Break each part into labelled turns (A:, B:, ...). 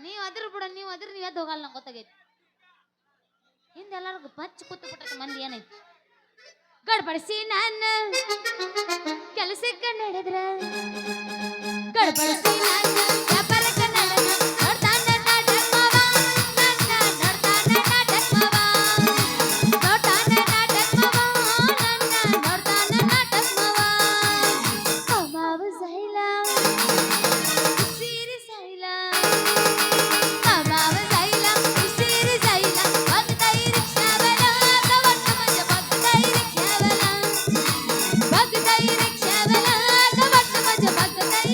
A: ನೀವ್ ಅದ್ರ ಬಿಡ, ನೀವ್ ಅದ್ರ ನೀವ್ ಎದ್ದು ಹೋಗಲ್ಲ, ನಂಗೆ ಗೊತ್ತಾಗೈತಿ. ಹಿಂದೆಲ್ಲರಿಗೂ ಪಚ್ಚ ಕೂತು ಬಿಟ್ಟೈತಿ ಮಂದಿ ಏನೈತಿ. ಗಡ್ಬಡಿಸಿ ನಾನು ಕೆಲಸಕ್ಕೆ ನಡೆದ್ರ, ಗಡ್ಬಡಿಸಿ ನಾನು ವ್ಯಾಪಾರಕ್ಕೆ ನಡೆದ್ರ, ನೋಡ್ತಾನೆ ನಾಟಕ ಮಾವ, ನನ್ನ ನೋಡ್ತಾನೆ ನಾಟಕ ಮಾವ, ನೋಡ್ತಾನೆ ನಾಟಕ ಮಾವ, ನನ್ನ ನೋಡ್ತಾನೆ ನಾಟಕ ಮಾವ. ಅಮ್ಮಾವು ಸೈಲ ಸೀರೆ ಸೈಲ, ಅಮ್ಮಾವು ಸೈಲ ಸೀರೆ ಸೈಲ, ಬಗ್ತೈ ರಿಕ್ಷಾವಲ ಕವಟ್ಟ ಮಜ, ಬಗ್ತೈ ರಿಕ್ಷಾವಲ, ಬಗ್ತೈ ರಿಕ್ಷಾವಲ ಕವಟ್ಟ ಮಜ, ಬಗ್ತೈ.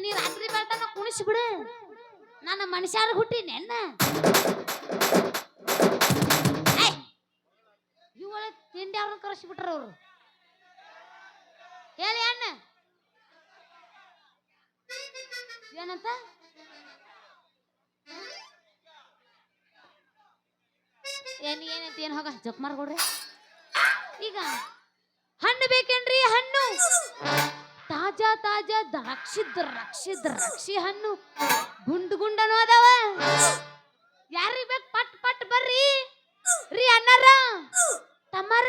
A: ನೀ ರಾತ್ರಿ ಬೆಳ್ತಾನ ಕುಣಿಸಿ ಬಿಡು, ನಾನು ಮನುಷ್ಯಾರ ಹುಟ್ಟಿನಿ ಅನ್ನ. ಇವಳ ತಿಂಡಿ ಅವ್ರನ್ನ ಕರೆಸಿಬಿಟ್ರ ಅವ್ರು. ಹೇಳಿ ಅಣ್ಣ ಏನಂತ? ಏನಂತ ಏನು ಹೋಗ ಜಪ್ ಮಾರ್ಕೊಡ್ರಿ. ಈಗ ಹಣ್ಣು ಬೇಕೇನ್ರಿ? ಹಣ್ಣು ತಾಜಾ ತಾಜಾ ದ್ರಾಕ್ಷಿ ಹಣ್ಣು ಗುಂಡು ಗುಂಡನು ಅದಾವ. ಯಾರಿಗೆ ಬೇಕು ಪಟ್ ಪಟ್ ಬರ್ರಿ ರೀ ಅಣ್ಣಾರ ತಮ್ಮಾರ,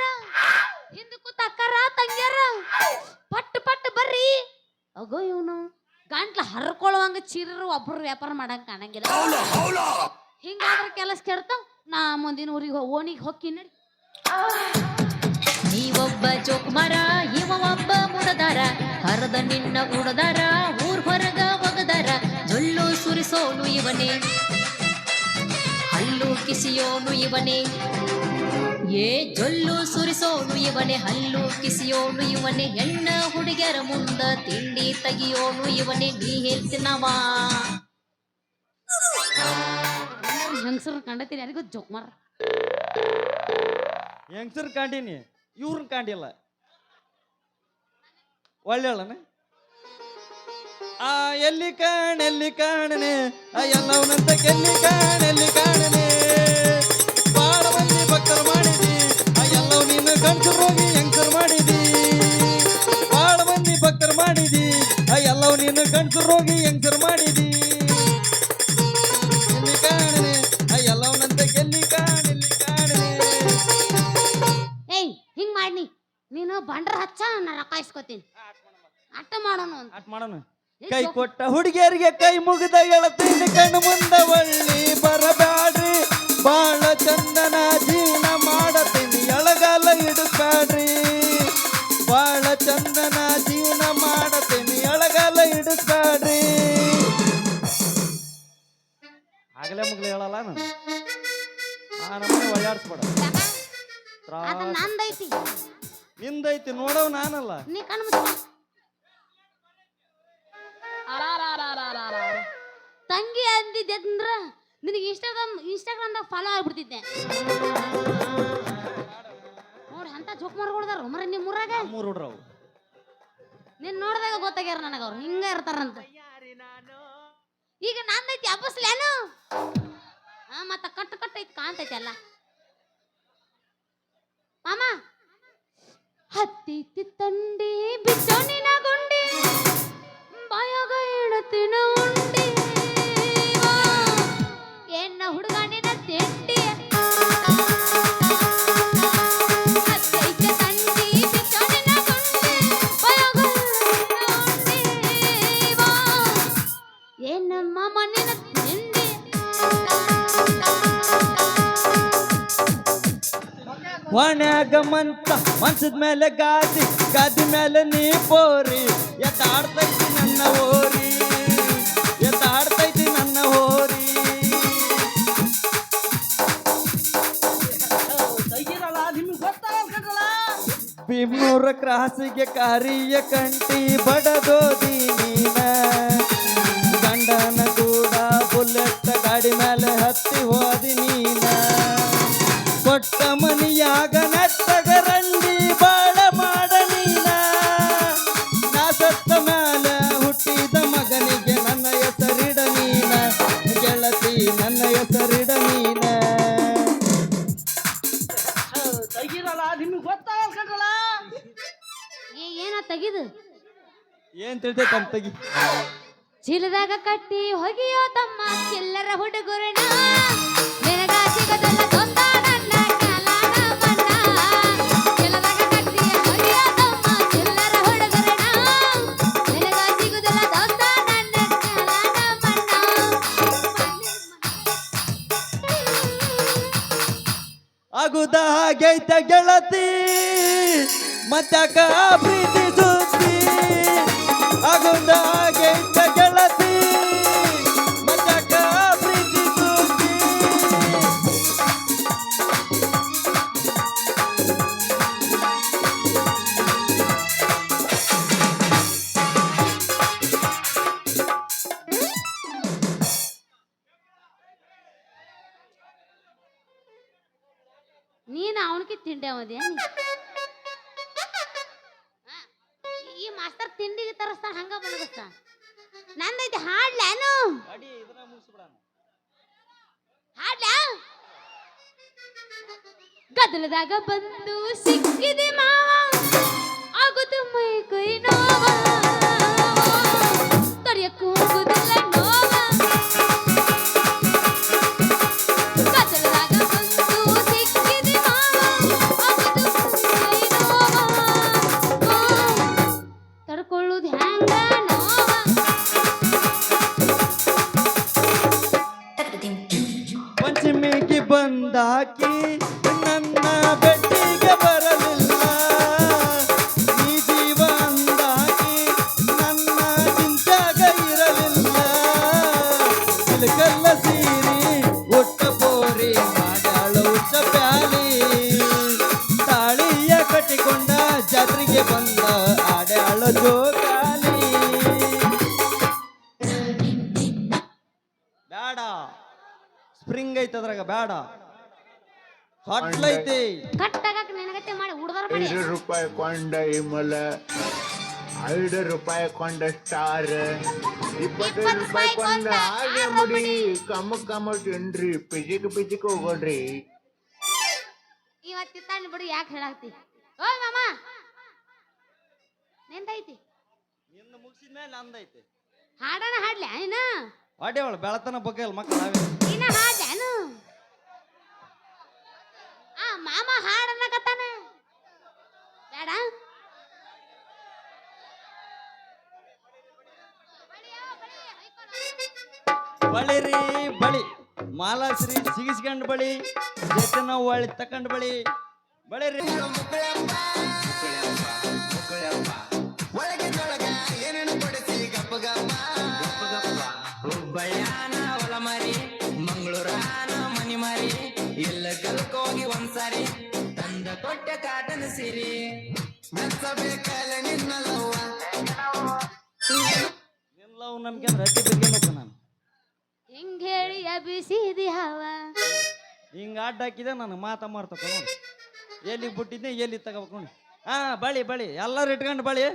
A: ಹಿಂದಕ್ಕೂ ತಕ್ಕಾರ ತಂಗ್ಯಾರ, ಪಟ್ ಪಟ್ ಬರ್ರಿ. ಅಗೋ ಇವನು ಗಂಟ್ಲ ಹರ್ಕೊಳ್ಳುವಂಗ ಚೀರರು ಒಬ್ರು ವ್ಯಾಪಾರ ಮಾಡಂಗ ಕಾಣಂಗಿಲ್ಲ. ಹಿಂಗಾದ್ರ ಕೆಲಸ ಕೆಡ್ತಾವ್. ನಾ ಮುಂದಿನ ಊರಿಗೆ ಓಣಿಗೆ ಹೊಕ್ಕಿ ನಡಿ.
B: ನೀವೊಬ್ಬ ಜೋಕುಮಾರ, ಇವ ಒಬ್ಬ ಮುಡದಾರ, ಹರದ ನಿನ್ನ ಉಡದಾರ, ಊರ್ ಹೊರಗ ಒಗದಾರ, ಜೊಲ್ಲು ಸುರಿಸೋನು ಇವನೇ, ಹಲ್ಲು ಕಿಸಿಯೋನು ಇವನೇ, ಏ ಜೊಲ್ಲು ಸುರಿಸೋನು ಇವನೇ, ಹಲ್ಲು ಕಿಸಿಯೋನು ಇವನೇ, ಹೆಣ್ಣ ಹುಡುಗಿಯರ ಮುಂದ ತಿಂಡಿ ತೆಗಿಯೋನು ಇವನೇ, ನೀ ಹೇಳ್ತೀನವ.
A: ಹೆಂಗಸರು ಕಂಡತೀನಿ ಯಾರಿಗೂ ಜೋಕ್ಮಾರ.
C: ಹೆಂಗಸರ್ ಕಾಂಡೀನಿ, ಇವ್ರನ್ನ ಕಾಂಡಿಲ್ಲ. ಒಳ್ಳೆಯಳನ ಎಲ್ಲಿ ಕಾಣನೆ ಎಲ್ಲವನಂತ ಕೆಲ್ಲಿ ಕಾಣೆಲ್ಲಿ ಕಾಣನೆ, ಬಾಳ ಮಂದಿ ಭಕ್ತರು ಮಾಡಿದಿ ಎಲ್ಲವ್ ನೀನು ಗಂಡಸರು ಹೋಗಿ ಹೆಂಗಸರು ಮಾಡಿದಿ, ಬಾಳ ಮಂದಿ ಭಕ್ತರು ಮಾಡಿದಿ ಎಲ್ಲವ್ ನೀನು ಗಂಡಸರು ಹೋಗಿ ಹೆಂಗಸರು ಮಾಡಿದಿ, ಎಲ್ಲಿ ಕಾಣನೆ ಎಲ್ಲವನಂತ ಕೆಲ್ಲಿ ಕಾಣೆಲ್ಲಿ ಕಾಣನೆ.
A: ಏಯ್ ಹಿಂಗ್ ಮಾಡಿ ನೀನು ಬಂಡ್ರ ಹಚ್ಚ, ನಾ ರೊಕ್ಕ ಇಸ್ಕೊತೀನಿ. ಅಟ್ಟ ಮಾಡೋಣ ಅಂತ
C: ಆಟ ಮಾಡೋಣ. ಕೈ ಕೊಟ್ಟ ಹುಡುಗಿಯರಿಗೆ ಕೈ ಮುಗಿದ ಗೆಳತೀನಿ, ಕಣ್ಣು ಮುಂದ ಒಳ್ಳಿ ಬರಬ್ಯಾಡ್ರಿ, ಬಾಳ ಚಂದನ ಜೀವನ ಮಾಡತೀನಿ, ಎಳಗಾಲ ಹಿಡಿಸ್ಬ್ಯಾಡ್ರಿ, ಬಾಳ ಚಂದನ ಜೀವನ ಮಾಡತೀನಿ, ಎಳಗಾಲ ಹಿಡಿಸ್ಬ್ಯಾಡ್ರಿ. ಆಗಲೇ ಮುಗ್ಲೇ ಹೇಳಲ್ಲ ನಾನು, ಆ ನಮ್ಮನೆ ಒಳ್ಳಾಡ್ಸ್ಬೇಡ.
A: ಅದು ನಂದೈತಿ,
C: ನಿಂದೈತಿ ನೋಡವ್ ನಾನಲ್ಲ.
A: ನೀ ಕಣ್ಣು ಮುಚ್ಚ. ತಂಗಿ ಅಂದಿದ್ದೆ ಅಂದ್ರ ನಿನಗೆ ಇನ್ಸ್ಟಾಗ್ರಾಮ್ದಾಗ ಫಾಲೋ ಆಗ್ಬಿಡ್ತಿದ್ದೆ. ನೋಡಿ ಅಂತ ಜೋಕ್ ಮಾಡ್ಕೊಳ್ದಾರ ಮರ ನಿಮ್ಮ ಊರಾಗ.
C: ಮೂರು ಹುಡ್ರವು
A: ನೀನ್ ನೋಡಿದಾಗ ಗೊತ್ತಾಗ್ಯಾರ ನನಗ ಅವ್ರು ಹಿಂಗ ಇರ್ತಾರಂತ. ಈಗ ನಂದೈತಿ ಅಬ್ಬಸ್ಲೇನು ಮತ್ತ ಕಟ್ಟು ಐತಿ ಕಾಣ್ತೈತಿ ಅಲ್ಲ ಮಾಮ. ಹತ್ತಿತಿ ತಂಡಿ ಬಿಟ್ಟು ನಿನ ಗುಂಡಿ, ಬಾಯಾಗ ಇಡತಿನ ಉಂಡಿ, ಏನ ಹುಡುಗ ನಿನ ತಿಂಡಿ, ಹತ್ತೈತಿ ತಂಡಿ ಬಿಟ್ಟು ನಿನ ಗುಂಡಿ, ಬಾಯಾಗ ಇಡತಿನ ಉಂಡಿ, ಏನ ಮಾಮ ನಿನ ತಿಂಡಿ.
C: ವಾಣ್ಯಾಗ ಮನ್ಸದ ಮೇಲೆ ಗಾದಿ ಮೇಲೆ ನೀ ಪೋರಿ, ಎತ್ತಾಡ್ತೈತಿ ನನ್ನ ಹೋರಿ, ಎತ್ತಾಡ್ತೈತಿ ನನ್ನ ಹೋರಿ. ಭೀಮ್ನೂರ ಕ್ರಾಸಿಗೆ ಕಾರಿಯ ಕಂಟಿ ಬಡದೋದಿ ನೀನ, ಗಂಡನ ಕೂಡ ಬುಲೆಟ್ ಗಾಡಿ ಮೇಲೆ ಹತ್ತಿ ಹೋದಿ ನೀನ, ಕೊಟ್ಟ ಮನಿಯಾಗ ನೆಟ್ಟಗ ರಂಡಿ ಬಾಳ ಮಾಡ ನೀನ, ನಾ ಸತ್ತ ಮ್ಯಾಲ ಹುಟ್ಟಿದ ಮಗ ಏನ್ ತಿಳ್ತೈತೆ ಅಂತ ತೆಗಿ.
A: ಚೀಲದಾಗ ಕಟ್ಟಿ ಹೋಗಿಯೋ ತಮ್ಮ ಚಿಲ್ಲರ ಹುಡುಗರಣ ನಿನಗ ಸಿಗದಲ್ಲ ದೊಂದ ನನ್ನ ಕಾಲಾನ ಮನ್ನ. ಚೀಲದಾಗ ಕಟ್ಟಿ ಹೋಗಿಯೋ ತಮ್ಮ ಚಿಲ್ಲರ ಹುಡುಗರಣ ನಿನಗ ಸಿಗದಲ್ಲ ದೊಂದ ನನ್ನ ಕಾಲಾನ ಮನ್ನ.
C: ಆಗುದ ಹಾಗೈತ ಗೆಳತಿ ಮತ್ಯಾಕ ಪ್ರೀತಿ ಸುದ್ದಿ. ಆಗುದ ಹಾಗೈತ ಗೆಳತಿ ಮತ್ಯಾಕ ಪ್ರೀತಿ ಸುದ್ದಿ.
A: ನೀನು ಅವನಿಗೆ ತಿಂಡಿ ಅವದ್ಯಾ ಈ ಮಾಸ್ತರ್ ತಿಂಡಿಗೆ ತರಸ್ತಾನ ಹಂಗ ಬಲಗಸ್ತಾನ. ನಂದೈತಿ ಹಾಡ್ಲ್ಯಾನು ಹಾಡ್ಲ್ಯಾ ಗದಲದಾಗ ಬಂದು ಸಿಕ್ಕಿದೆ ಮಾವ ಆಗುದು ಮೈ ಕೈ ನೋವ ತಡೆಯಕ್ಕೂ ಹೋಗುದಿಲ್ಲ ನೋವ. ಗದಲದಾಗ ಬಂದು ಸಿಕ್ಕಿದೆ ಮಾವ ಆಗುದು ಮೈ ನೋವ ತಡ್ಕೊಳ್ಳುದು ಹ್ಯಾಂಗ ನೋವ.
C: ಪಂಚಮಿಗೆ ಬಂದಾಕಿ ನನ್ನ ಬೆಟ್ಟಿಗೆ ಬರಲಿಲ್ಲ. ಈ ಜೀವ ಅಂದಾಕಿ ನನ್ನ ಚಿಂತಾಗ ಇರಲಿಲ್ಲ. ಇಲಕಲ್ಲ ಸೀರಿ ಒಟ್ಟ ಬೋರಿ ಮಾಡ್ಯಾಳ ಉಚ್ಚ ಪ್ಯಾಲಿ. ತಾಳಿಯ ಕಟ್ಟಿಕೊಂಡ ಜಾತ್ರೆಗೆ ಬಂದ ಆಡ್ಯಾಳ ಜೋಕಾಲಿ. ಬ್ಯಾಡ ಸ್ಪ್ರಿಂಗ್ ಐತೆ ಅದ್ರಾಗ ಬ್ಯಾಡ ಹೊಟ್ಲೈತಿ.
A: ಕಟ್ಟಾಗಕ್ ನೆನಗತ್ತೆ ಮಾಡಿ ಹುಡ್ದಾರ ಮಾಡಿ
D: 5 ರೂಪಾಯಿ ಕೊಂಡ ಇಮಲ 5 ರೂಪಾಯಿ ಕೊಂಡ ಸ್ಟಾರ್ 20 ರೂಪಾಯಿ ಕೊಂಡ ಹಾಗೆ ಮುಡಿ ಕಮ್ಮ ತಿನ್ರಿ ಪಿಜಿಕ್ ಹೋಗೋಡ್ರಿ.
A: ಇವತ್ತಿತ್ತಾನ ಬಿಡು ಯಾಕೆ ಹೇಳಾಕ್ತಿ. ಓಯ್ ಮಾಮ ನಿಂದೈತಿ
C: ನಿನ್ನ ಮುಗಿಸಿದ್ಮೇಲೆ ನಂದೈತಿ.
A: ಹಾಡನ ಹಾಡ್ಲ್ಯಾ ಇನ್ನ
C: ಹೊಡೆವಳು ಬೆಳತನ ಬಗ್ಗೆ ಮಕ್ಕಳು ನಾವೇ.
A: ಇನ್ನ ಹಾಡ್ಲ್ಯಾನು ಆ ಮಾಮ ಹಾಡನ್ನಕತ್ತಾನ ಬೇಡ.
C: ಬಳಿರಿ ಬಳಿ ಮಾಲಾಶ್ರೀ ಸಿಗಿಸ್ಕೊಂಡ್ ಬಳಿ ಜೊತೆನ ಒಳ್ಳೆ ತಕೊಂಡ್ ಬಳಿ ಬಳಿರಿ.
E: ಹುಬ್ಬಳ್ಯಾನ ಹೊಲ ಮಾರಿ ಮಂಗಳೂರಾನ ಮನಿ ಮಾರಿ ಎಲ್ಲ ಕಲ್ಕೋಗಿ ಒಂದ್ಸಾರಿ ತಂದ ಕೊಟ್ಟ ಕಾಟನ ಸಿರಿ ಮೆಚ್ಚಬೇಕಲ್ಲ ನಿನ್ನ ಲವ್ವ.
C: ನಿಲ್ಲವು ನಮ್ಗೆ ಅಂದ್ರೆ ಅತಿ ಬಿರ್ಗೇನಪ್ಪ ನಾನು.
A: ಹಿಂಗ್ ಹೇಳಿ ಅಭಿಸಿದಿ ಹವ
C: ಹಿಂಗ ಅಡ್ಡ ಹಾಕಿದೆ ನಾನು ಮಾತ ಮಾಡ್ತಕ್ಕ ನೋಡಿ. ಎಲ್ಲಿಗೆ ಬಿಟ್ಟಿದ್ದೆ ಎಲ್ಲಿ ತಗೋಬೇಕು ನೋಡಿ. ಹಾ ಬಳಿ ಬಳಿ ಎಲ್ಲರೂ ಇಟ್ಕೊಂಡು ಬಳಿ.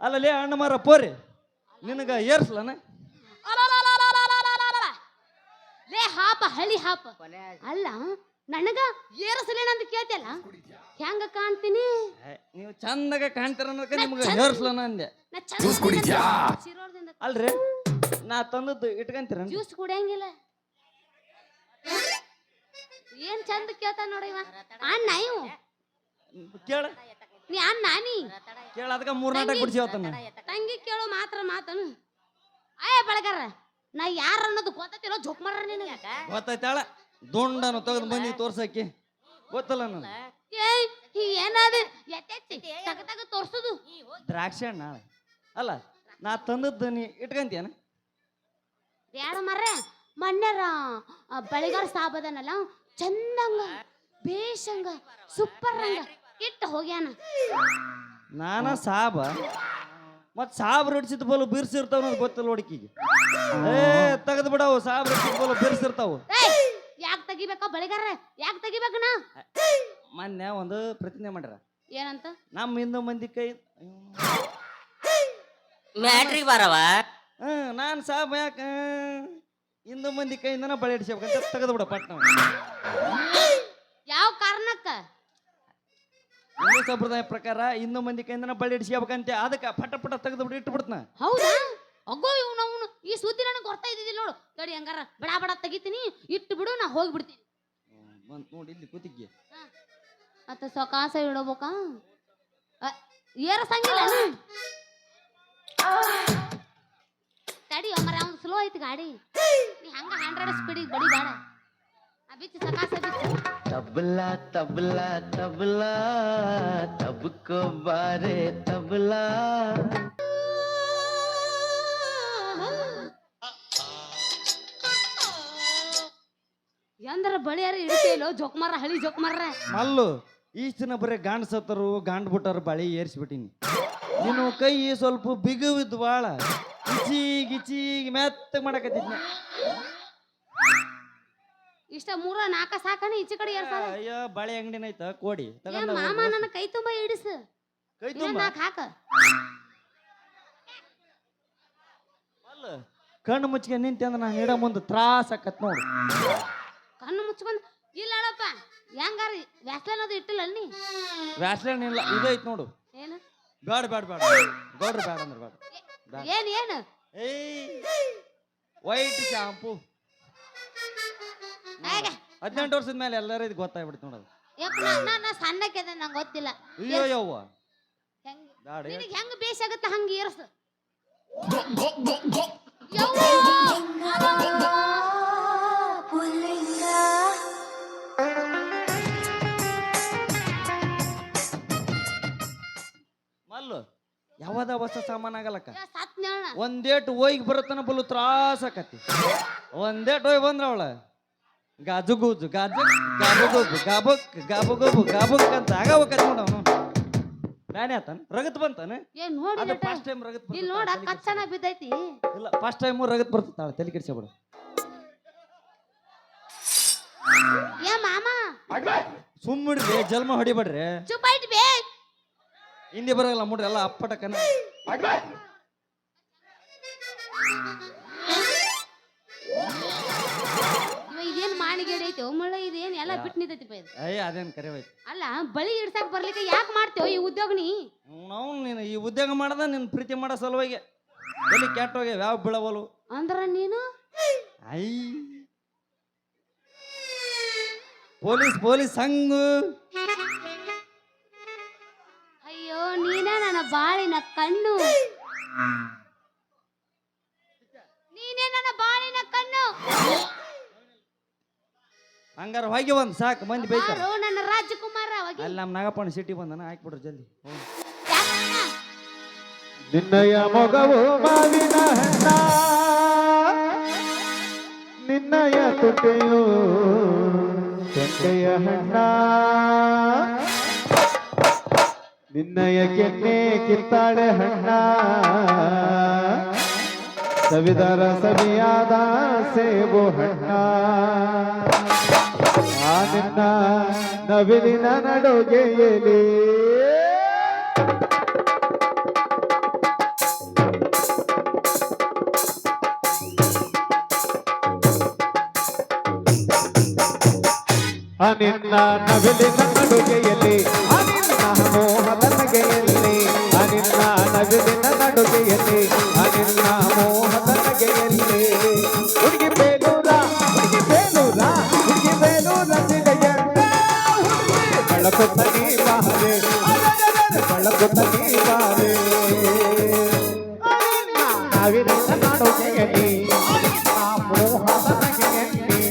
C: ಅಲ್ಲಲ್ಲಿ ಹಣ್ಣು ಮರ ಪೋರಿ ನಿನಗ ಏರ್ಸ್ಲನ.
A: ಲೇ ಹಾಪ ಹಳಿ ಹಾಪ ಅಲ್ಲ ನನಗ ಏರಸಲೇನಂತ ಕೇಳ್ತಿಯಲ್ಲ ಹೆಂಗ ಕಾಣ್ತೀನಿ.
C: ನೀವು ಚಂದಾಗ ಕಾಣ್ತೀರ ಅನ್ನೋದಕ್ಕೆ ನಿಮ್ಗೆ ಏರ್ಸ್ಲನ ಅಂದೆ.
A: ನಾ ಚಂದ ಶಿರೋಳದಿಂದ
C: ಅಲ್ರಿ ನಾ ತಂದದ್ದು ಇಟ್ಕೊಂತೀರ
A: ಜ್ಯೂಸ್ ಕುಡಿಯಂಗಿಲ್ಲ. ಏನ್ ಚಂದ ಕೇಳ್ತಾನ ನೋಡಿ ಇವ ಅಣ್ಣ ಇವು
C: ಕೇಳ
A: ನೀ ಅಣ್ಣ ನೀ
C: ಕೇಳ ಅದಕ್ಕೆ 3 ನಾಟಕ ಕುಡಿಸಿವತ್ತನ.
A: ತಂಗಿ ಕೇಳು ಮಾತ್ರ ಮಾತನು ಅಯ್ಯ ಬೆಳಗಾರ ನಾ ಯಾರ ಅನ್ನೋದು ಗೊತ್ತಿರೋ ಜೋಕ್ ಮಾಡ್ರ ನಿನಗೆ
C: ಗೊತ್ತಾಯ್ತಾಳ ದುಂಡನು ತೆಗೆದು ಬಂದಿ ತೋರ್ಸಕ್ಕೆ ಗೊತ್ತಲ್ಲ ನಾನು.
A: ಏನಾದ ಎತ್ತೆತ್ತಿ ತಗ ತೋರ್ಸುದು
C: ದ್ರಾಕ್ಷಿ ಹಣ್ಣ ಅಲ್ಲ ನಾ ತಂದದ್ದು ನೀ ಇಟ್ಕಂತೀಯನ.
A: ಬ್ಯಾಡ ಮರ್ರೆ ಮೊನ್ನೆರ ಬೆಳಗಾರ ಸಾಬದನಲ್ಲ ಚಂದಂಗ ಬೇಷಂಗ ಸೂಪರ್ ರಂಗ ಇಟ್ಟು ಹೋಗ್ಯಾನ.
C: ನಾನ ಸಾಬ ಮತ್ ಸಾಬ್ರ ಹಿಡ್ಸಿದ ಬೋಲು ಬಿರ್ಸಿರ್ತಾವ ಅನ್ನೋದು ಗೊತ್ತಿಲ್ಲ ಹುಡುಕಿಗೆ. ತೆಗೆದು ಬಿಡವು ಸಾಬ್ರ ಹಿಡ್ಸಿದ ಬೋಲು ಬಿರ್ಸಿರ್ತಾವು.
A: ಯಾಕೆ ತೆಗಿಬೇಕ ಬೆಳಗಾರ ಯಾಕೆ ತೆಗಿಬೇಕನ.
C: ಮೊನ್ನೆ ಒಂದು ಪ್ರತಿಜ್ಞೆ ಮಾಡ್ಯಾರ
A: ಏನಂತ
C: ನಮ್ಮ ಹಿಂದೂ ಮಂದಿ ಕೈ.
B: ಮ್ಯಾಟ್ರಿ ಬರವ
C: ನಾನು ಸಾಬ ಯಾಕ ಹಿಂದೂ ಮಂದಿ ಕೈಯಿಂದನ ಬಳೆ ಹಿಡ್ಸ್ಬೇಕಂತ ತೆಗೆದು ಬಿಡ ಪಟ್ನ.
A: ಯಾವ ಕಾರಣಕ್ಕ
C: ಹಿಂದೂ ಸಂಪ್ರದಾಯ ಪ್ರಕಾರ ಇನ್ನೂ ಮಂದಿ ಕೈಯಿಂದ ಬಳ್ಳಿ ಇಡಿಸ್ಕೋಬೇಕಂತೆ ಅದಕ್ಕೆ ಪಟ ಪಟ ತೆಗೆದು ಬಿಟ್ಟು ಇಟ್ಟು ಬಿಡ್ತಾನ.
A: ಹೌದಾ? ಅಗ್ಗೋ ಇವನು ಈ ಸುದ್ದಿ ನನಗೆ ಗೊತ್ತಾ ಇದ್ದಿದ್ದಿಲ್ಲ ನೋಡು. ತಡಿ ಹಂಗಾರ ಬಡ ಬಡ ತೆಗಿತೀನಿ, ಇಟ್ಟು ಬಿಡು, ನಾ ಹೋಗ್ಬಿಡ್ತೀನಿ.
C: ಬಂತ್ ನೋಡಿ ಇಲ್ಲಿ ಕೂತಿಗೆ.
A: ಮತ್ತೆ ಸೊಕಾಸ ಇಡಬೇಕಾ? ಏರಸಂಗಿಲ್ಲ ತಡಿ ಮರ, ಅವ್ನು ಸ್ಲೋ ಐತಿ ಗಾಡಿ. ನೀ ಹಂಗ 100 ಸ್ಪೀಡಿಗೆ ಬಡಿ ಬೇಡ. ಬಿಚ್ಚು ಸಕಾಸ ಬಿಚ್ಚು.
E: ತಬಲಾ ತಬಲಾ ತಬಲಾ ತಬಕೋ ಬಾರೆ ತಬಲಾ.
A: ಎಂದ್ರ ಬಳಿಯಾರ ಇಡಿಸೇಲೋ ಜೋಕ್ಮಾರ, ಹಳಿ ಜೋಕ್ಮಾರ.
C: ಮಲ್ಲು ಇಷ್ಟ ದಿನ ಬರೀ ಗಾಂಡ್ ಸತ್ತರು ಗಾಂಡ್ ಬಿಟ್ಟರು ಬಳಿ ಏರ್ಸ್ಬಿಟ್ಟಿನಿ. ನೀನು ಕೈ ಸ್ವಲ್ಪ ಬಿಗುವಿದ್ದು ಭಾಳ ಗಿಚಿ ಗಿಚಿ ಮೆತ್ತಗೆ ಮಾಡಕತ್ತಿದ್ನ.
A: ಇಷ್ಟ 3-4 ಸಾಕನ ಈಚೆ ಕಡೆ ಏರ್ಸಾದ.
C: ಅಯ್ಯೋ ಬಾಳೆ ಅಂಗಡಿನ ಐತ ಕೋಡಿ ತಗೊಂಡ
A: ಮಾಮ ನನ್ನ ಕೈ ತುಂಬ ಇಡಿಸು.
C: ಕೈ ತುಂಬ
A: ನಾಕ್ ಹಾಕ.
C: ಮಲ್ಲು ಕಣ್ಣು ಮುಚ್ಚಿಗೆ ನಿಂತೆ ಅಂದ್ರೆ ನಾನು ಇಡ ಮುಂದೆ ತ್ರಾಸ ಆಕತ್ ನೋಡು.
A: ಕಣ್ಣು ಮುಚ್ಕೊಂಡ್ ಇಲ್ಲ ಅಳಪ್ಪ. ಹೆಂಗಾರ ವ್ಯಾಸ್ಲನ್ ಅದು ಇಟ್ಟಿಲ್ಲ ನೀ?
C: ವ್ಯಾಸ್ಲೈನ್ ಇಲ್ಲ, ಇದು ಐತ್ ನೋಡು.
A: ಏನು
C: ಬೇಡ ಬೇಡ ಬೇಡ ಗೌಡ್ರ ಬೇಡ ಅಂದ್ರೆ ಬೇಡ.
A: ಏನ್ ಏನು
C: ಏಯ್ ವೈಟ್ ಶಾಂಪೂ 18 ವರ್ಷದ ಮೇಲೆ ಎಲ್ಲರೂ ಇದು ಗೊತ್ತಾಗ್ಬಿಡ್ತು ನೋಡೋದು.
A: ನಾ ಸಣ್ಣಕ್ಕೆದ ನಂಗೆ ಗೊತ್ತಿಲ್ಲ.
C: ಅಯ್ಯೋ ಯವ್ವ
A: ಹೆಂಗ್
C: ಬೇಡ.
A: ನಿನಗೆ ಹೆಂಗ್ ಬೇಸಾಗತ್ತ ಹಂಗ ಏರ್ಸು.
C: ಮಲ್ಲು ಯಾವದ ಹೊಸ ಸಾಮಾನು ಆಗಲ್ಲಕ್ಕ.
A: ಸತ್ ನೇಳ
C: ಒಂದೇಟು ಹೋಗಿ ಬರುತ್ತಾನ ಬಲು ತ್ರಾಸ ಆಕತಿ. ಒಂದೇಟು ಹೋಗಿ ಬಂದ್ರ ಅವಳ ಗಾಜು ಗೂಜು ಗಾಜು ಗಾಬುಗೋಬು ಗಾಬುಕ್ ಗಾಬುಗೋಬು ಗಾಬುಕ್ ಅಂತ ಆಗಬೇಕತ್ ನೋಡ ಅವನು. ಬ್ಯಾನೆ ಆತನ ರಗತ್ ಬಂತಾನ.
A: ಏನ್ ನೋಡಿ
C: ಅದು ಫಸ್ಟ್ ಟೈಮ್ ರಗತ್ ಬರ್ತದ.
A: ಇಲ್ಲಿ ನೋಡ ಕಚ್ಚನ ಬಿದ್ದೈತಿ.
C: ಇಲ್ಲ ಫಸ್ಟ್ ಟೈಮ್ ರಗತ್ ಬರ್ತದ, ತಲೆ ಕೆಡಿಸ್ಬೇಡ.
A: ಏ ಮಾಮ
C: ಸುಮ್ಮಿಡ್ರಿ ಜಲ್ಮ ಹೊಡಿಬೇಡ್ರಿ.
A: ಚುಪಾಯ್ಟ್ ಬೇ
C: ಹಿಂದಿ ಬರಲ್ಲ ಮುಡ್ರಿ ಎಲ್ಲ ಅಪ್ಪಟಕನ.
A: ಇದೇನ್ ಮಾಣಿಗೇಡಿ ಐತಿ ಒಮ್ಮಳ, ಇದೇನ್ ಎಲ್ಲ ಬಿಟ್ಟು ನಿಂತೈತಿ ಇದು.
C: ಅಯ್ಯ ಅದೇನ್ ಕರೆವೈತಿ.
A: ಅಲ್ಲ ಬಳಿ ಇಡ್ಸಕ್ ಬರ್ಲಿಕ್ಕೆ ಯಾಕೆ ಮಾಡ್ತೇವ ಈ ಉದ್ಯೋಗ ನೀ?
C: ನಾವು ನೀನು ಈ ಉದ್ಯೋಗ ಮಾಡದ ನಿನ್ ಪ್ರೀತಿ ಮಾಡೋ ಸಲುವಾಗಿ ಎಲ್ಲಿ ಕೆಟ್ಟೋಗಿ ಯಾವ ಬೀಳವಲು
A: ಅಂದ್ರ ನೀನು
C: ಐ ಪೊಲೀಸ್ ಹಂಗ.
A: ಅಯ್ಯೋ ನೀನ ನನ್ನ ಬಾಳಿನ ಕಣ್ಣು, ನೀನೇ ನನ್ನ ಬಾಳಿನ ಕಣ್ಣು.
C: ಹಂಗಾರ ಹೋಗಿ ಒಂದ್ ಸಾಕು ಮಂದಿ ಬೈತಾರ.
A: ಯಾರು ನನ್ನ ರಾಜಕುಮಾರ ಹೋಗಿ.
C: ಅಲ್ಲಿ ನಮ್ಮ ನಾಗಪ್ಪನ ಸಿಟಿ ಬಂದನ ಹಾಕ್ಬಿಡ್ರಿ ಜಲ್ದಿ.
A: ಯಾಕಣ್ಣ?
D: ನಿನ್ನಯ ಮೊಗವು ಮಾವಿನ ಹಣ್ಣ, ನಿನ್ನಯ ತುಟಿಯು ಕೆಂಪೆಯ ಹಣ್ಣ, ನಿನ್ನಯ ಕೆನ್ನೆ ಕಿತ್ತಾಳೆ ಹಣ್ಣ, ಸವಿದರ ಸವಿಯಾದ ಸೇಬು ಹಣ್ಣ, ಆ ನಿನ್ನ ನವಿಲಿನ ನಡುಗೆಯಲಿ ಅನಿನ್ನ ನವಿಲಿನ ನಡುಗೆಯಲ್ಲಿ ಅನಿನ್ನ ಮೋಹದ ನಗೆಯಲ್ಲಿ ಅನಿನ್ನ ನವಿಲಿನ ನಡುಗೆಯಲ್ಲಿ ಅನಿನ್ನ ಮೋಹದ ನಗೆಯಲ್ಲಿ ಹುಡುಗಿ ಬೇಲೂರ ಹುಡುಗಿ ಬೇಲೂರ ಹುಡುಗಿ ಬೇಲೂರ ಸಿಗಯ್ಯಣ್ಣ ಬೆಳಕುತ್ತ ನೀ ಬಾರೆ ಬೆಳಕುತ್ತ ನೀ ಬಾರೆ ನವಿಲಿನ ನಡುಗೆಯಲ್ಲಿ ಆ ಮೋಹದ ನಗೆಯಲ್ಲಿ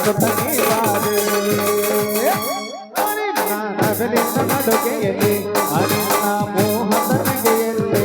F: ಬಳಸುತ್ತ ನೀವಾರೆ ನಗಲಿನ ನಡುಗೆಯಲ್ಲಿ ಅರಿನ ಮೋಹದ ನಗೆಯಲ್ಲಿ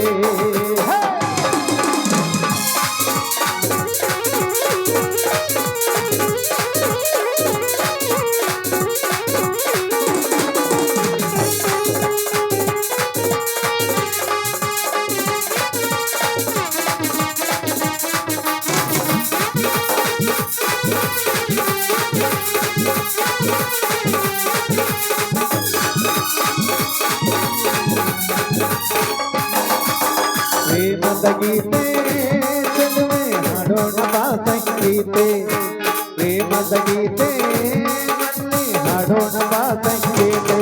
F: ಪ್ರೇಮದ ಗೀತೆ ಚೆಲುವೆ ಹಾಡೋಣ ಬಾ ಸಂಗೀತೆ ಪ್ರೇಮದ ಗೀತೆ ಮಲ್ಲಿ ಹಾಡೋಣ ಬಾ ಸಂಗೀತೆ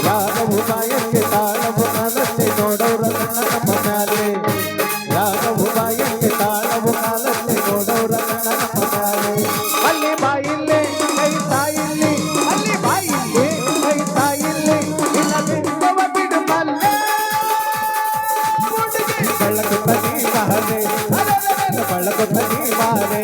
F: ರಾಗವು ಬಾಯಕ್ಕೆ ತಾಳವು ಕಾಲಕ್ಕೆ ನೋಡೋರ ನಮ್ಮ ಮ್ಯಾಲೆ ರಾಗವು ಬಾಯಕ್ಕೆ ತಾಳವು ಕಾಲಕ್ಕೆ ನೋಡೋರ ನಮ್ಮ ಮ್ಯಾಲೆ ಅಲ್ಲಿ ಬಾಯಿಲ್ಲೇ ಕೈ ತಾಯಿಲ್ಲಿ ಅಲ್ಲಿ ಬಾಯಿಲ್ಲೇ ಕೈ ತಾಯಿಲ್ಲಿ ಇಲ್ಲ ಬಿಡುವ ಬಿಡು ಮಲ್ಲೆ ಬೆಳಕು ತನಿ ಬಾರೆ ಬೆಳಕು ತನಿ ಬಾರೆ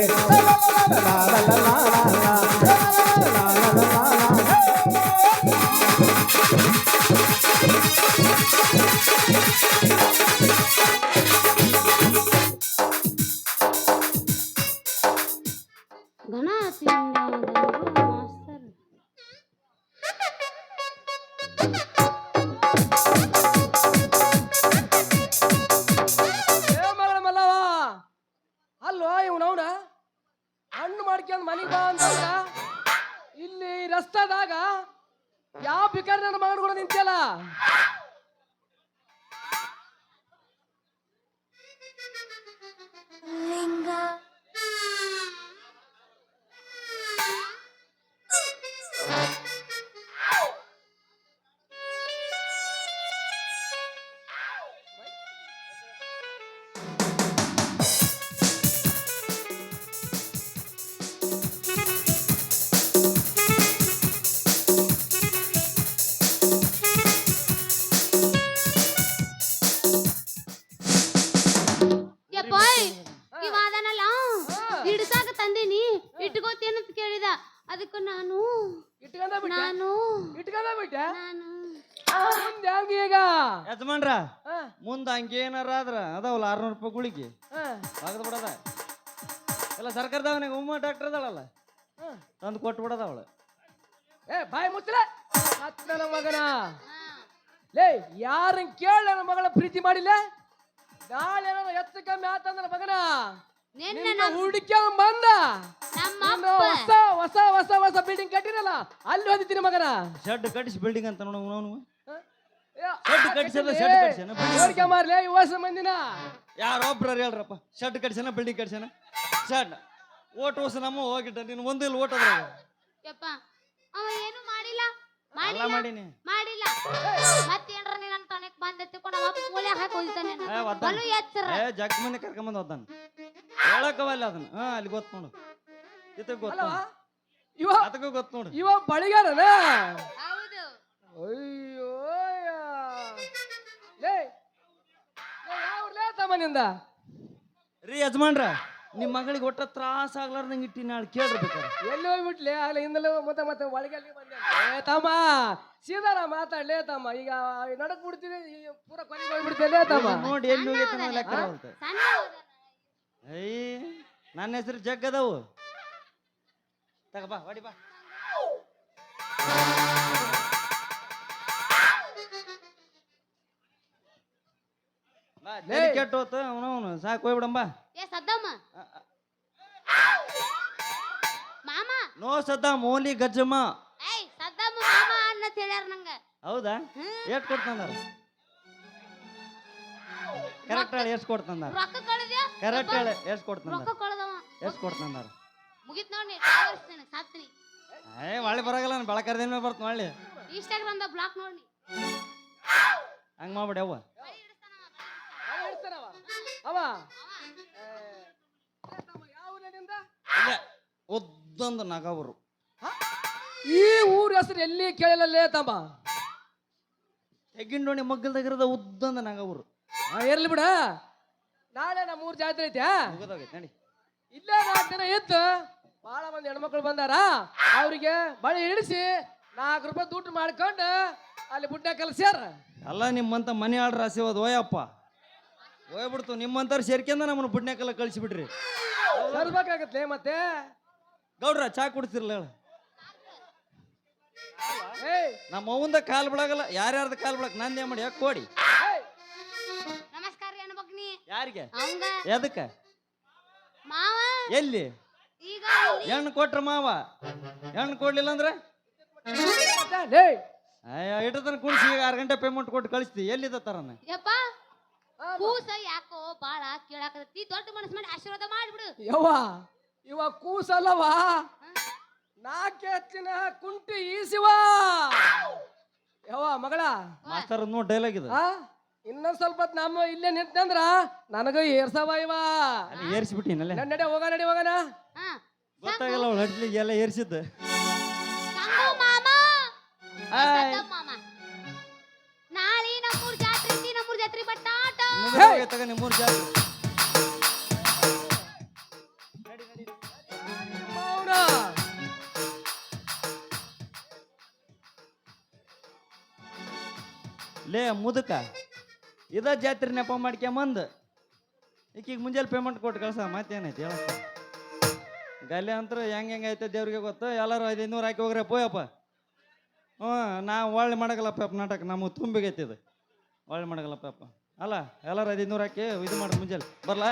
A: ಘನ ಮಾಸ್ತರ್
G: ಮಗಳ ಮಲ್ಲವ ಅಲ್ವಾ ಇವನವನ ಹಣ್ಣು ಮಾಡ್ಕೊಂಡ್ ಮನೆಗೆ ಬಾ ಅಂತ ಇಲ್ಲಿ ರಸ್ತಾದಾಗ ಯಾವ ಭಿಕಾರಿ ನನ್ನ ಮಗನ ಕೂಡ ನಿಂತಿಯಲ್ಲ
A: ಯಪ್ಪಾಯ್ ಇವ ಅದನಲ್ಲ ಹಿಡ್ಸಾಕ ತಂದೀನಿ ಇಟ್ಕೋತೇನಂತ ಕೇಳಿದ ಅದಕ್ಕೆ ನಾನು
G: ಇಟ್ಕೊಂಡ ಬಿಟ್ಟ
A: ನಾನು
G: ಇಟ್ಕೊಂಡ ಬಿಟ್ಟ
A: ನಾನು
G: ಮುಂದೆ ಹಂಗ ಈಗ
C: ಯಜಮಾನ್ರ
G: ಹಾ,
C: ಮುಂದ ಹಂಗೆ ಏನಾರ ಆದ್ರ ಅದಾವಲ್ಲ 600 ರೂಪಾಯಿ ಗುಳಿಗೆ
G: ಹಾ,
C: ತೆಗೆದು ಬಿಡದ ಎಲ್ಲ ಸರ್ಕಾರದವನಿಗೆ ಉಮ್ಮ ಡಾಕ್ಟರ್ ಅದಾಳಲ್ಲ
G: ಹಾ.
C: ತಂದು ಕೊಟ್ಟು ಬಿಡದ ಅವಳು
G: ಏ ಬಾಯಿ ಮುಚ್ಚಲ ನನ್ನ ಮಗನ ಲೇ ಯಾರನ್ ಕೇಳ ನನ್ನ ಮಗಳ ಪ್ರೀತಿ ಮಾಡಿಲ್ಲ ನಾಳೆ ಏನಾರ ಹೆಚ್ಚು ಕಮ್ಮಿ ಆತಂದ್ರ ಮಗನ
A: ನಿನ್ನೆ
G: ಹುಡುಕ್ಯ ಬಂದ
A: ನಮ್ಮ
G: ನೀನು
A: ಅಪ್ಪ
G: ಹೊಸ ಹೊಸ ಹೊಸ ಹೊಸ ಬಿಲ್ಡಿಂಗ್ ಕಟ್ಟಿರಲ್ಲ ಅಲ್ಲಿ ಹೋದಿದ್ದೀನಿ ಮಗನ
C: ಶೆಡ್ ಕಟ್ಟಿಸಿ ಬಿಲ್ಡಿಂಗ್ ಅಂತ ನೋಡು ಅವನು
G: ಹ?
C: ಶೆಡ್ ಕಟ್ಟಿಸಲ್ಲ ಶೆಡ್ ಕಟ್ಟಿಸನ
G: ನೋಡ್ಕೆ ಮಾರ್ಲೆ ಈ ಹೊಸ ಮಂದಿನ
C: ಯಾರೊಬ್ರ ಹೇಳ್ರಪ್ಪ ಶೆಡ್ ಕಟ್ಟಿಸನ ಬಿಲ್ಡಿಂಗ್ ಕಟ್ಟಿಸನ ಶೆಡ್ ಓಟ್ ಹೊಸ ನಮ್ಮ ಹೋಗಿಟ್ಟ ನೀನು ಒಂದಿಲ್ಲ ಓಟ್ ಅದ್ರ
A: ಯಪ್ಪ ಅವ ಏನು ಮಾಡಿಲ್ಲ
C: ಎಲ್ಲ
A: ಮಾಡಿಲ್ಲ
C: ಮಾಡೀನಿ
A: ಮಾಡಿಲ್ಲ ಮತ್ತೇನ್ರ ನೀನ್ ತನಕ್ ಬಂದ ತಿಳ್ಕೊಂಡು ಅವ ಮೂಲೆ ಹಾಕಿ ಹೋಗಿದ್ದಾನೆ
C: ಏ, ಒದ್ದಾನ.
A: ಬಲು ಎಚ್ಚರ
C: ಏ ಜಗ್ ಮನೆ ಕರ್ಕೊಂಬಂದ್ ಹೋದಾನ ಹೇಳಕ್ಕವಲ್ಲ ಅದನ್ನ ಅಲ್ಲಿ ಗೊತ್ತು ನೋಡು ಇದಕ್ಕೆ ಗೊತ್ತು
G: ಅಲ್ವಾ ಇವ
C: ಅದಕ್ಕೂ ಗೊತ್ತು ನೋಡು
G: ಇವ ಬಳಿಗಾರನ
A: ಹೌದು
G: ಅಯ್ಯೋ ಲೇ ಯಾವ ತಮ್ಮನಿಂದ
C: ರೀ ಯಜಮಾನ್ರ ನಿಮ್ಮ ಮಗಳಿಗೆ ಒಟ್ಟ ತ್ರಾಸ ಆಗ್ಲಾರ್ದಂಗೆ ಇಟ್ಟಿ ನಾಳೆ ಕೇಳ್ರಿ ಬೇಕಾರೆ
G: ಎಲ್ಲಿ ಹೋಗ್ಬಿಟ್ಲೆ ಆಗ್ಲಿ ಹಿಂದಲೂ ಮತ್ತೆ ಮತ್ತೆ ಒಳಗೆ ಅಲ್ಲಿ ಬಂದೆ ಏ ತಮ್ಮ ಸೀದಾರ ಮಾತಾಡ್ಲೇ ತಮ್ಮ ಈಗ ನಡಕ್ ಬಿಡ್ತೀನಿ ಪೂರ ಕೊನೆಗೆ ಹೋಗ್ಬಿಡ್ತೇನೆ ತಮ್ಮ
C: ಇದು ನೋಡಿ ಎಲ್ಲಿ ಹೋಗೈತೆ ಅನ್ನೋ ಲೆಕ್ಕ ಬರುತ್ತೆ
A: ಸಣ್ಣ ಹೌದನ.
C: ಅಯ್ಯ ನನ್ನ ಹೆಸರು ಜಗ್ ಅದಾವು ತಗ ಬಾ ಹೊಡಿ ಬಾ ಕೆಟ್ಟ ಹೋತ ಅವನವನು ಸಾಕು ಹೋಗ್ಬಿಡಂಬ
A: ಏ ಸದ್ದಮ್ಮ ಮಾಮ
C: ನೋ ಸದ್ದ ಮೋಲಿ ಗಜ್ಜಮ್ಮ
A: ಏಯ್ ಸದ್ದಮ್ಮ ಮಾಮ ಅನ್ನತ್ ಹೇಳ್ಯಾರ ನಂಗ
C: ಹೌದಾ ಎಷ್ಟು ಕೊಡ್ತಂದಾರ ಕರೆಕ್ಟ್ ಹೇಳಿ ಎಷ್ಟು ಕೊಡ್ತಂದಾರ
A: ರೊಕ್ಕ ಕಳೆದ್ಯಾ
C: ಕರೆಕ್ಟ್ ಹೇಳಿ ಎಷ್ಟು ಕೊಡ್ತಂದಾರ
A: ರೊಕ್ಕ ಕಳೆದವ
C: ಎಷ್ಟು ಕೊಡ್ತಂದಾರ
A: ಮುಗಿತ್ ನೋಡಿ ತೋರಿಸ್ತೇನೆ ಸಾತ್ನಿ
C: ಏ ಒಳ್ಳೆ ಬರಾಗಲ್ಲ ನಾನು ಬೆಳಕರ್ದೇನ ಬರ್ತ ಒಳ್ಳೆ
A: ಇನ್ಸ್ಟಾಗ್ರಾಮ್ದಾಗ ಬ್ಲಾಕ್ ನೋಡಿ
C: ಹಂಗ್ ಮಾಡ್ಬಿಡಿ ಅವ್ವ
G: ಅವ ಯಾವ ಊರಿನಿಂದ
C: ಇಲ್ಲ ಉದ್ದೊಂದು ನಗವರು
G: ಈ ಊರ ಹೆಸರು ಎಲ್ಲಿ ಕೇಳಲೇ ತಮ್ಮ
C: ತೆಗ್ಗಿಂಡೋಣಿ ಮಗ್ಗಲ್ದಾಗಿರೋದ ಉದ್ದೊಂದು ನಗವರು
G: ಇರ್ಲಿ ಬಿಡ ನಾಳೆ ನಮ್ಮ ಊರ್ ಜಾತ್ರೆ ಐತೆ
C: ಮುಗಿದೋಗೈತೆ ನಡಿ
G: ಇಲ್ಲೇ 4 ದಿನ ಇತ್ತು ಬಹಳ ಮಂದಿ ಹೆಣ್ಮಕ್ಳು ಬಂದಾರ, ಅವ್ರಿಗೆ ಬಳಿ ಇಳಿಸಿ 4 ರೂಪಾಯಿ ದುಡ್ಡು ಮಾಡ್ಕೊಂಡು ಅಲ್ಲಿ ಬುಡ್ಡ ಕಲ್ಸ್ಯಾರ.
C: ಅಲ್ಲ ನಿಮ್ಮಂತ ಮನೆ ಆಡ್ರ ಆಸೀವಾದ ಓಯಪ್ಪ ಹೋಗ್ಬಿಡ್ತು. ನಿಮ್ಮಂತವ್ರು ಸೇರ್ಕೊಂಡ ನಮ್ಮನ್ನ ಬುಡ್ನ್ಯಾಕೆಲ್ಲ ಕಳಿಸಿಬಿಟ್ರಿ.
G: ಸರ್ಬೇಕಾಗತ್ತೆ ಮತ್ತೆ.
C: ಗೌಡ್ರ ಚಾ ಕುಡ್ತಿರ್ಲ ಹೇಳ.
G: ಏಯ್
C: ನಮ್ಮ ಅವಂದ ಕಾಲ್ ಬಿಡಾಗಲ್ಲ, ಯಾರ್ಯಾರ್ದ ಕಾಲ್ ಬಿಡಕ್ ನಂದೇ ಮಾಡಿ ಯಾಕೆ ಕೊಡಿ.
A: ನಮಸ್ಕಾರ ರೀ ಅನ್ಬಗ್ನಿ.
C: ಯಾರಿಗೆ
A: ಅವಂಗ
C: ಎದಕ್ಕ
A: ಮಾವ
C: ಎಲ್ಲಿ
A: ಈಗ
C: ಹೆಣ್ಣು ಕೊಟ್ರ ಮಾವ, ಹೆಣ್ಣು ಕೊಡ್ಲಿಲ್ಲ ಅಂದ್ರೆ
G: ಏಯ್
C: ಇಟ್ಟತನ ಕುಣಿಸಿ 6 ಗಂಟೆ ಪೇಮೆಂಟ್ ಕೊಟ್ಟು ಕಳಿಸ್ತಿ. ಎಲ್ಲಿದ್ದ ತರನ
A: ಯಪ್ಪ ಕೂಸ ಯಾಕೋ ಬಾಳ ಕೇಳಾಕತ್ತಿ, ದೊಡ್ಡ ಮನಸ್ ಮಾಡಿ ಆಶೀರ್ವಾದ ಮಾಡ್ಬಿಡು.
G: ಇವ ಕೂಸಲ್ಲವ, 4 ಹೆಚ್ಚಿನ ಕುಂಟಿ ಈಸಿವ. ಮಗಳ
C: ಮಾಸ್ತರ್ ನೋಡ್ ಡೈಲಾಗ್ ಇದು.
G: ಇನ್ನೊಂದ್ ಸ್ವಲ್ಪ ಹೊತ್ತು ನಮ್ಮ ಇಲ್ಲೇ ನಿಂತಂದ್ರ ನನಗ ಏರ್ಸವ ಇವ.
C: ಏರ್ಸಿಬಿಟ್ಟಿನಲ್ಲ,
G: ನಡೆ ಹೋಗೋಣ.
A: ಹಾ
C: ಗೊತ್ತಾಗಲ್ಲ ಅವಳು ಹಡ್ಲಿಗೆ ಎಲ್ಲ ಏರ್ಸಿದ್ದು.
A: ಸಂಗು ಮಾಮ ಮಾಮ ನಾಳೆ ನಮ್ಮೂರ್ ಜಾತ್ರೆ ಬಟ್ಟಾಟ.
C: ತಗ ನಿಮ್ಮೂರ್ ಜಾತ್ರೆ ಲೇ ಮುದುಕ, ಇದ ಜಾತ್ರೆ ನೆಪ ಮಾಡ್ಕೊಂಬಂದು ಈಕಿಗೆ ಮುಂಜಾನೆ ಪೇಮೆಂಟ್ ಕೊಟ್ಟು ಕಳ್ಸ. ಮತ್ತೇನೈತಿ ಹೇಳಕ್ಕ ಗಲ್ಲೆ ಅಂತರ ಹೆಂಗೆ ಐತೆ ದೇವ್ರಿಗೆ ಗೊತ್ತು. ಎಲ್ಲರೂ 500 ಹಾಕಿ ಹೋಗ್ರೆ ಪೋಯಪ್ಪ. ನಾ ಒಳ್ಳೆ ಮಾಡಗಲ್ಲಪ್ಪ ನಾಟಕ, ನಮಗೆ ತುಂಬಿಗೈತಿ ಇದು. ಒಳ್ಳೆ ಮಾಡಗಲ್ಲಪ್ಪ ಅಲ್ಲ, ಎಲ್ಲರೂ 500 ಹಾಕಿ ಇದು ಮಾಡಿ ಮುಂಜಾನೆ ಬರ್ಲಾ.